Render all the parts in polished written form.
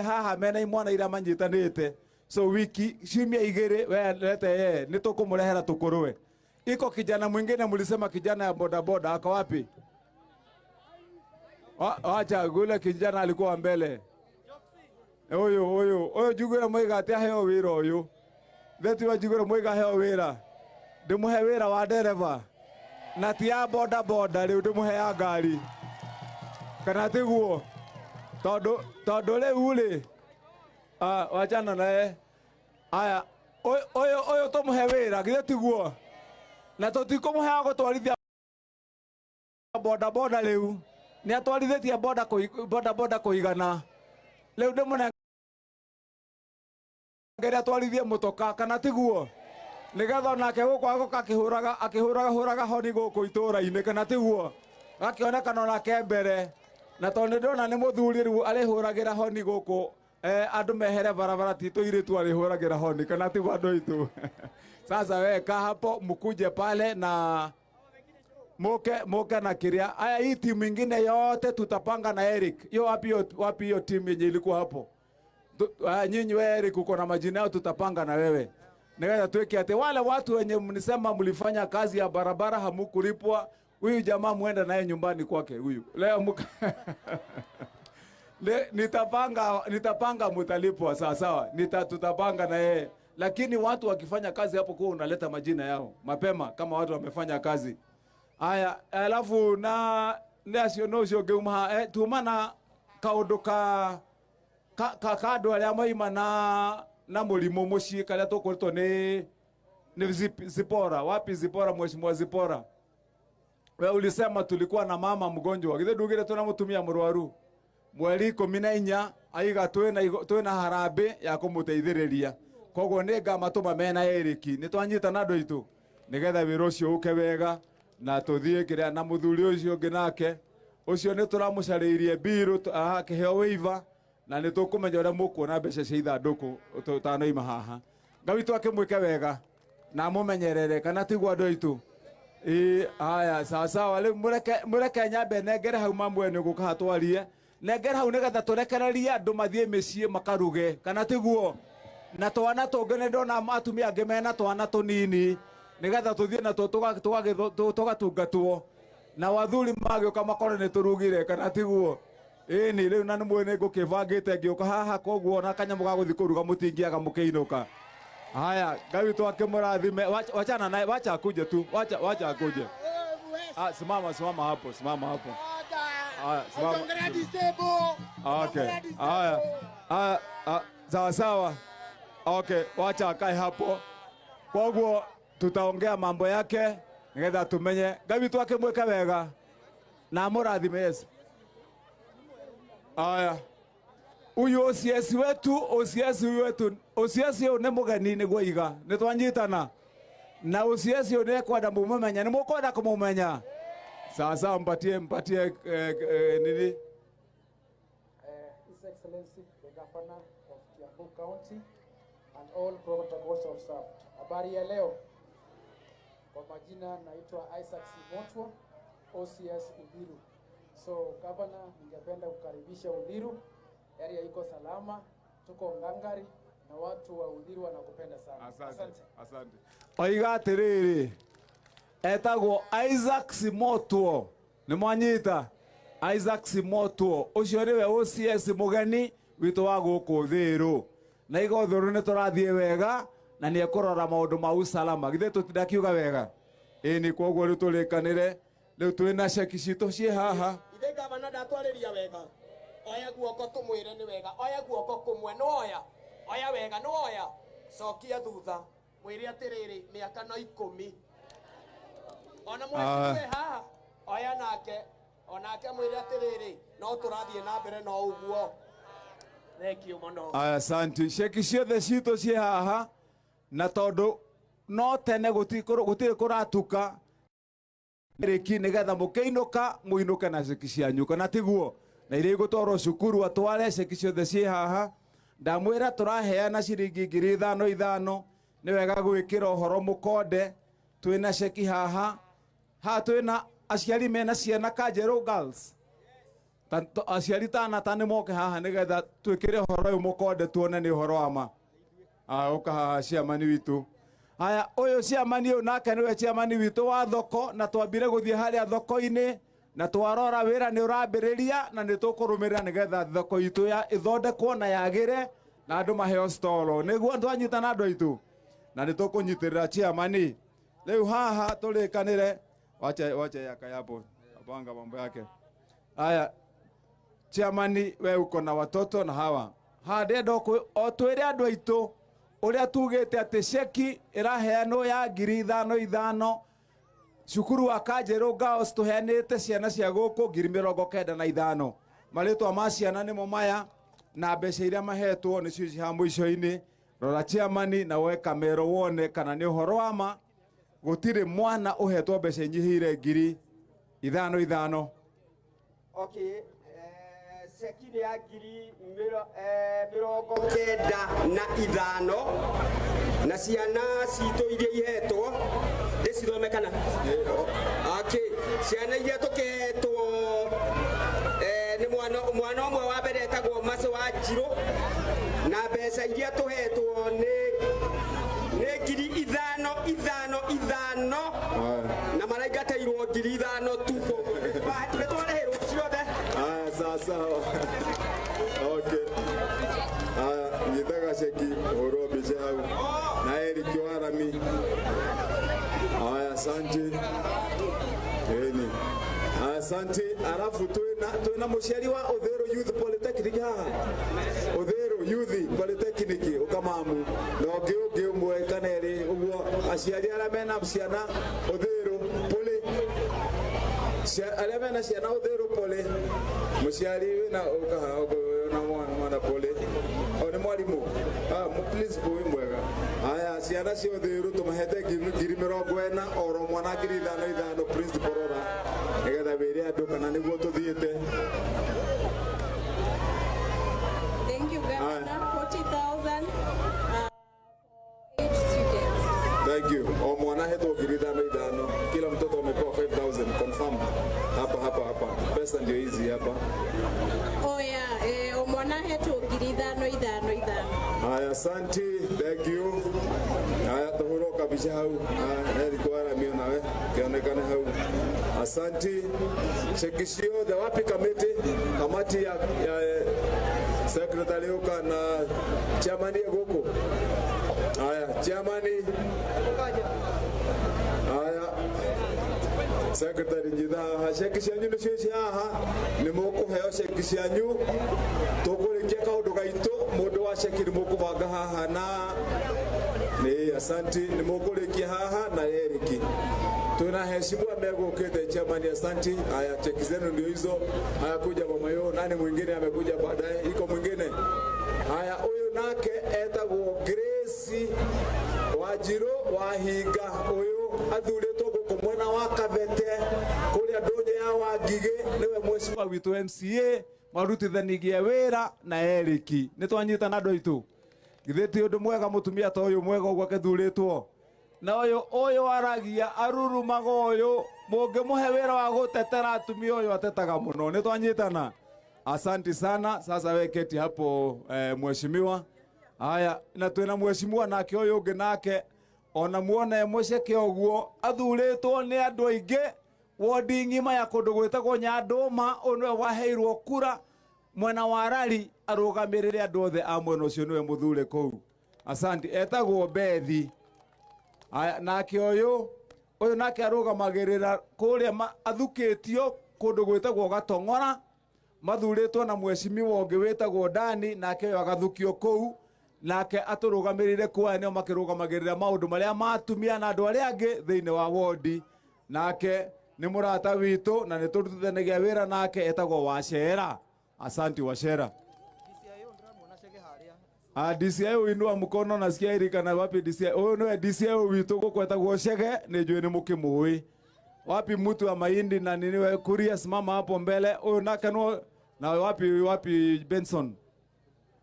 haha mena imwana ira manyitanite so wiki ciumia igiri we lete ye nitukumurehera tukuruwe. Iko kijana mwingine mlisema kijana ya boda boda ako wapi? Acha gule kijana alikuwa mbele. Oyo jugura mwiga atia heo wira oyo. Vetu wa jugura mwiga heo wira. Ndimuhe wira wa dereva. Na tia boda boda riu ndimuhe ya ngari. Kana tiguo. Todo le ule. Wachana nae. Aya oyo tumuhe wira githe tiguo. Na tutikomuhe agutwarithia boda boda riu. Ni atwarithitie boda kuigana. Leo ndimuna ngere atwarithie mutoka kana tiguo. Nigetha nake guko agoka akihuraga honi guko itura-ini kana tiguo. Gakionekana nake mbere. Na tondu ndona ni muthuri riu arihuragira honi guko andu mehere barabara tito iritu arihuragira honi kana tiguo andu itu. Sasa weka hapo mkuje pale na Moke na kiria. Aya hii timu ingine yote tutapanga na Eric. Yo wapi hiyo timu yenye ilikuwa hapo? Nyinyi wewe Eric uko na majina yao tutapanga na wewe. Nikaja tuweke ate wale watu wenye mnisema mlifanya kazi ya barabara hamukulipwa. Huyu jamaa muenda naye nyumbani kwake huyu. Leo nitapanga mtalipwa sawa. Tutapanga na yeye. Lakini watu wakifanya kazi hapo kwa unaleta majina yao mapema kama watu wamefanya kazi. Aya, alafu na nasio no sio geuma tumana kaundu ka kado aria maima na mulimo muci karia tukurito ni Zipora. Wapi Zipora? Mheshimiwa Zipora, wewe ulisema tulikuwa na mama mgonjwa githe ndugire tunamutumia murwaru mweri 14 aiga twina harambe ya kumuteithiriria. Koguo ninga matuma mena Eriki nitwanyita na andu itu nigetha wira ucio uke wega na tuthie kiria na muthuri ucio nginake ucio ni turamucariirie biru akiheo waiva na ni tukumenya uria mukuona mbeca cia ithanduku tutanoima haha ngawitu akimwike wega na mumenyerere kana tigwa andu itu. Haya sawa riu mureke nyambe nengere hau mamwe ni gukahatwarie nengere hau nigetha turekererie andu mathie micii makaruge kana tiguo. Na twana tungene ndona atumia angi mena twana tunini nigetha tuthie na tugatungatwo na wathuri magioka makore ni turugire kana tiguo. Ni riu na mwene ngukivangite ngioka haha koguo na kanyamu ga guthi kuruga mutingiaga mukiinuka. Haya Ngai tu akimurathime. Wachana naye, wacha akuje tu, wacha akuje. Simama hapo. Haya simama. Okay. Haya sawa. Okay, wacha akae hapo. Koguo tutaongea mambo yake nigetha tumenye Ngai tu akimweka wega na murathime Yesu. Aya uyu OCS wetu OCS uyu ni mugeni niguo iga nitwanyitana na OCS uyu ni kwenda mumenya ni mukwenda kumumenya sasa mpatie nini His Excellency the Governor of Kiambu County and all protocols observed. Habari ya leo. Kwa majina naitwa Isaac Simotwo, OCS Uthiru. So Governor, ningependa kukaribisha Uthiru. Area iko salama, tuko ngangari na watu wa Uthiru wanakupenda sana. Asante. Oiga atiriri. Etagwo Isaac Simotwo. Ni mwanyita Isaac Simotwo. Ucio niwe OCS mugeni witu wa guku Uthiru. Na igo Uthiru ni turathie wega na ni ekurora maundu ma usalama. Githe tutindakiuga wega. Ni koguo riu turikanire. Riu twina ceki citu cie haha. Ithe Governor ndatwariria wega. Oya guoko tumwire ni wega. Oya guoko kumwe no oya. Oya wega no oya. Cokia thutha. Mwire atiriri miaka no 10. Ona mwire haha. Oya nake. Onake mwire atiriri no turathie na mbere no uguo. Thekio muno. Asante. Ceki ciothe citu cie haha na tondu no tene gutiri kuratuka Eriki nigetha mukiinuka muinuke na ceki cianyu kana tiguo na ire gutwaro cukuru atware ceki ciothe cie haha ndamwira turaheana ciringi 5,000 ni wega gwikira horo mukonde twina ceki haha twina aciari mena ciana Kanjeru girls aciari tana tane moke haha nigetha twikire horo uyu mukonde tuone ni horo ama uka haha ciamani witu. Haya, uyu ciamani uyu nake niwe ciamani witu wa thoko, na twambire guthie haria thoko-ini na twarora wira ni urambiriria na ni tukurumirira nigetha thoko itu ya ithondekwo na yagire na andu maheo stolo niguo twanyitana andu aitu na ni tukunyitirira ciamani. Riu haha turikanire wacha yaka yapo apanga mambo yake. Haya, ciamani we uko na watoto na hawa ndenda o twire andu aitu uria tugite ati ceki iraheanwo ya 5,500 cukuru wa Kanjeru Girls tuheanite ciana cia guku 95,000 maritwa ma ciana nimo maya na mbeca iria mahetwo ni cio ha muico-ini. Rora ciamani na we kamero wone kana ni uhoro wa ma gutire mwana uhetwo mbeca inyihire 5,000. Okay, sekini ya 95,000 na ciana citå iria ihetwo ndicithomekana. Okay, ciana iria tukihetwo ni mwana umwe wa mbere etagwo Maso wa Njiro na mbeca iria tuhetwo ni 5,000 na maraingateirwo 5,000 tu. Sawa. Okay. Nitaka sheki horo bijau na Eric Warami. Asante. Eni. Asante. Alafu tuena muciari wa Othero Youth Polytechnic haha. Othero Youth Polytechnic ukamamu. Na ungi umwe kaneri uguo aciari ara mena ciana Othero Poly. Alema na ciana Othero Poly. Muciari na ukaha na mwana Poly. Ni mwalimu. Please boy mwega. Haya ciana cia Othero tumahete 40,000 oro mwana 5,000 Prince Porora. Nigetha wire andu kana niguo tuthiite. Thank you Governor. 40,000 for age students. Thank you. O mwana hetwo 5,000. Kila mtoto amepewa 5,000 confirm. Hapa. Pesa ndio hizi hapa. Oh yeah, mwana hetwo 5,000. Haya, asante. Thank you. Haya, tuhuro kabisa hau. Nilikuwa mimi nawe kionekana hau. Asante. Shekishio the wapi kamati ya secretary uka na chairman ya goko. Haya, chairman. Haya. Secretary njitha shekishanyu ni cio haha ni mukuheo shekishanyu tukurikia kaundu gaitu mundu wa shekiri mukubanga haha na ni asante ni mukurikia haha na Eriki tuna heshimua megukite chairman. Asante. Haya, cheki zenu ndio hizo. Haya, kuja mama yo nani mwingine amekuja baadaye, iko mwingine. Haya, huyu nake etagwo Grace Wanjiru Wahinga, huyu athuritwo guku mwena wa Kabete kuria ndonye ya Wangige niwe mheshimiwa witu MCA marutithanigie wira na Eriki nitwanyitana andu aitu githeti undu mwega mutumia ta uyu mwega ugwa kethuritwo na uyu aragia arurumaga uyu mungimuhe wira wa gutetera atumia uyu atetaga muno nitwanyitana. Asante sana. Sasa weketi hapo mheshimiwa. Haya, na twina mheshimiwa nake uyu ungi nake ona muone muceke oguo athuritwo ni andu aingi wodi ngima ya kundu gwitagwo Nyanduma unwe waheirwo kura mwena wa Rari arugamirire andu othe a mwena ucio niwe muthure kou. Asante. Etagwo Bethi. Aya, nake uyu nake arugamagirira kuria athukitio kundu gwitagwo Gatong'ora mathuritwo na mheshimiwa ungi witagwo Dani nake uyu agathukio kou nake aturugamirire kwa nio makirugamagirira maundu maria matumia na andu aria angi thiini wa wodi nake ni murata witu na ni turutithanagia wira nake etagwo Wacera. Asante Wacera. DCI uinua mkono nasikia irikana wapi DCI. Huyu ni DCI witu gukwetagwo Chege ni njui ni mukimui. Wapi mtu wa mahindi na nini we Kuria simama hapo mbele. Huyu nake no na wapi Benson.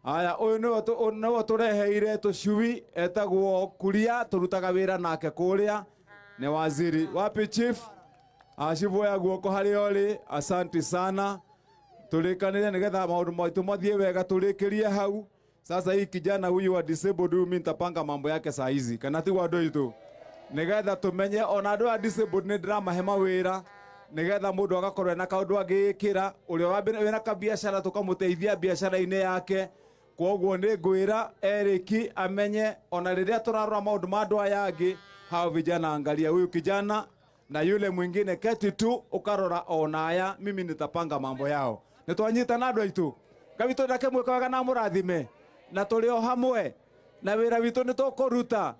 Haya, huyu no tureheire tucui etagwo Kuria turutaga wira nake kuria ni waziri. Wapi chief? Chief ya guoko hari oli. Asante sana. tulikanire nigetha maundu maitu mathie wega tulikirie hau. Sasa hii kijana huyu wa disabled huyu mimi nitapanga mambo yake saa hizi kana ti wado itu nigetha tumenye ona andu a disabled ni drama hema wira nigetha mundu agakorwo na kaundu agikira uria wina ka biashara tukamuteithia biashara-ini yake. Koguo ni ngwira Eriki amenye ona riria turarora maundu ma andu aya angi hao vijana, angalia huyu kijana na yule mwingine keti tu ukarora ona aya, mimi nitapanga mambo yao. Nitwanyitana andu aitu Ngai ndake mweka wega na murathime na tuli o hamwe na wira witu ni tukuruta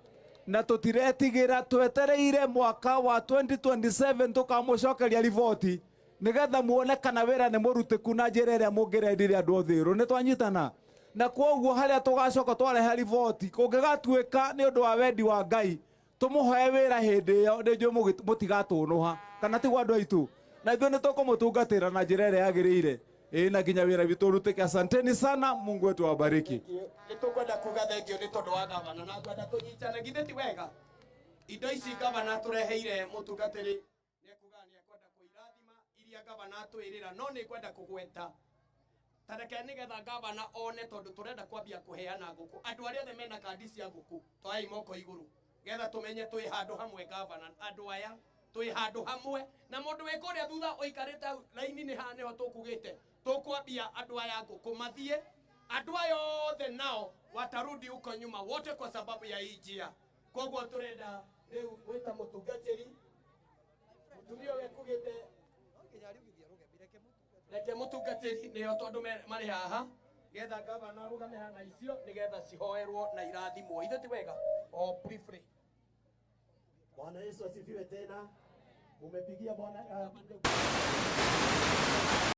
na tutiretigira twetereire mwaka wa 2027 tukamucokeria riboti nigetha muone kana wira ni murutiku na njira iria mungirendiria andu othiru. Nitwanyitana na koguo haria tugacoka twarehe riboti kungigatuika ni undu wa wendi wa Ngai tumuhoe wira hindi iyo ndio mutigatunuha kana tigwa andu aitu na ithuĩ nĩtũkũmũtungatĩra na njĩra ĩrĩa yagĩrĩire na nginya wĩra witũ ũrutĩke. Asanteni sana, Mungu wetu awabariki. Nĩtũkwenda kuga thengio nĩ tondũ wa gavana na ngwenda tũnyitane, githĩ ti wega? Indo ici gavana tũreheire mũtungatĩri nĩekuga nĩekwenda kũirathima iria gavana atwĩrĩra, no nĩkwenda kũgweta tareke nĩgetha gavana one, tondũ tũrenda kwambia kũheana ngũkũ. Andũ arĩa othe mena kandi cia ngũkũ twai moko igũrũ getha tũmenye twĩ handũ hamwe gavana. Andũ aya twĩ handũ hamwe na mũndũ wĩ kũrĩa thutha ũikarĩte raini-inĩ haha nĩho tũkugĩte tũkwambia andũ aya ngũkũ mathiĩ. Andũ aya othe nao watarudi huko nyuma wote kwa sababu ya hii njia. Koguo tũrenda rĩu gwĩta mũtungatĩri mũtumia ũyũ ekugĩte reke mũtungatĩri nĩo tondũ marĩ haha getha gavana arũgame haha na icio nĩgetha cihoerwo na irathimwo. Ithe ti wega? O briefly. Bwana Yesu asifiwe tena. Umepigia Bwana